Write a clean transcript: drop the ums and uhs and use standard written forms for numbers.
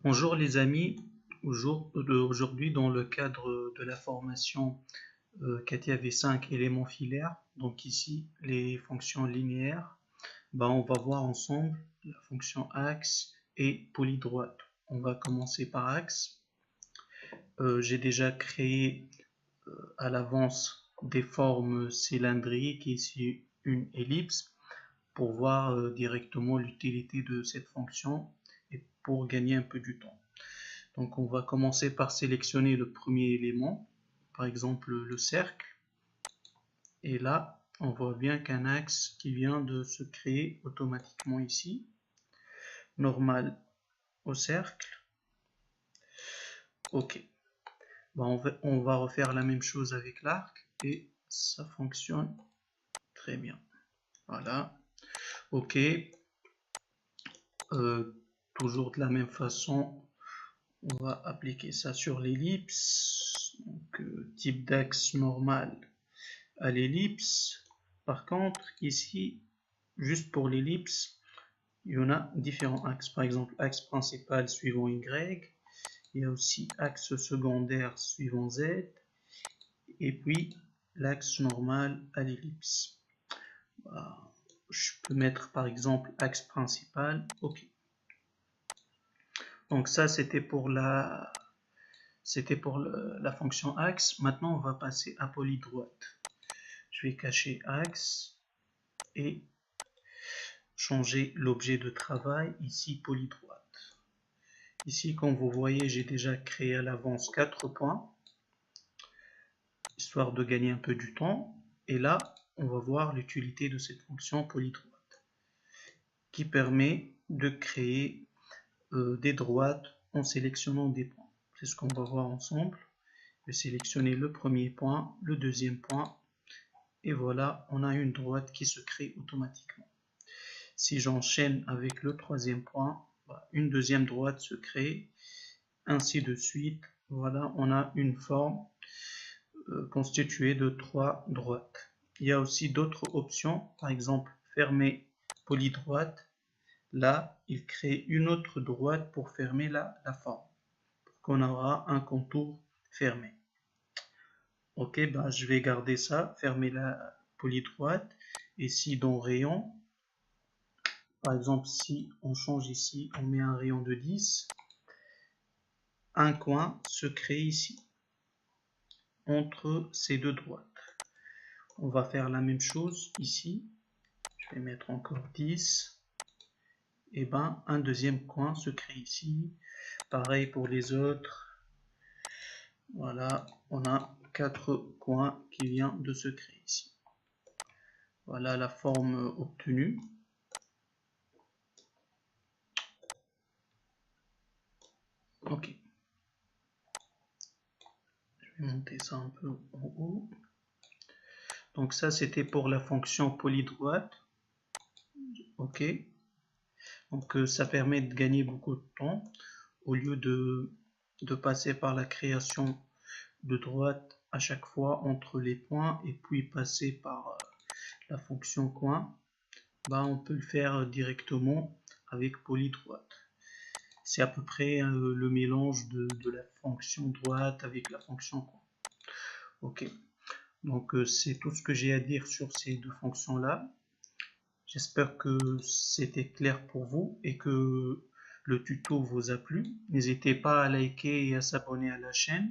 Bonjour les amis, aujourd'hui dans le cadre de la formation CATIA V5 éléments filaires, donc ici les fonctions linéaires, on va voir ensemble la fonction axe et polydroite. On va commencer par axe. J'ai déjà créé à l'avance des formes cylindriques, ici une ellipse, pour voir directement l'utilité de cette fonction et pour gagner un peu du temps. Donc on va commencer par sélectionner le premier élément, par exemple le cercle. Et là, on voit bien qu'un axe qui vient de se créer automatiquement ici. Normal au cercle. Ok. On va refaire la même chose avec l'arc et ça fonctionne très bien. Voilà. Ok. Toujours de la même façon, on va appliquer ça sur l'ellipse. Donc, type d'axe normal à l'ellipse. Par contre, ici, juste pour l'ellipse, il y en a différents axes. Par exemple, axe principal suivant Y. Il y a aussi axe secondaire suivant Z. Et puis, l'axe normal à l'ellipse. Je peux mettre par exemple axe principal. Ok. Donc ça, c'était pour la fonction axe. Maintenant, on va passer à polydroite. Je vais cacher axe et changer l'objet de travail, ici polydroite. Ici, comme vous voyez, j'ai déjà créé à l'avance 4 points, histoire de gagner un peu du temps. Et là, on va voir l'utilité de cette fonction polydroite, qui permet de créer des droites en sélectionnant des points. C'est ce qu'on va voir ensemble. Je vais sélectionner le premier point, le deuxième point, et voilà, on a une droite qui se crée automatiquement. Si j'enchaîne avec le troisième point, une deuxième droite se crée, ainsi de suite. Voilà, on a une forme constituée de 3 droites. Il y a aussi d'autres options, par exemple fermer polydroite. Là, il crée une autre droite pour fermer la forme, pour qu'on aura un contour fermé. Ok, je vais garder ça, fermer la polydroite. Et si dans rayon, par exemple, si on change ici, on met un rayon de 10, un coin se crée ici, entre ces deux droites. On va faire la même chose ici. Je vais mettre encore 10. Et un deuxième coin se crée ici. Pareil pour les autres. Voilà, on a 4 coins qui viennent de se créer ici. Voilà la forme obtenue. Ok. Je vais monter ça un peu en haut. Donc ça, c'était pour la fonction polydroite. Ok. Donc ça permet de gagner beaucoup de temps au lieu de passer par la création de droite à chaque fois entre les points et puis passer par la fonction coin. On peut le faire directement avec polydroite. C'est à peu près le mélange de la fonction droite avec la fonction coin. Ok. Donc c'est tout ce que j'ai à dire sur ces deux fonctions là. J'espère que c'était clair pour vous et que le tuto vous a plu. N'hésitez pas à liker et à s'abonner à la chaîne.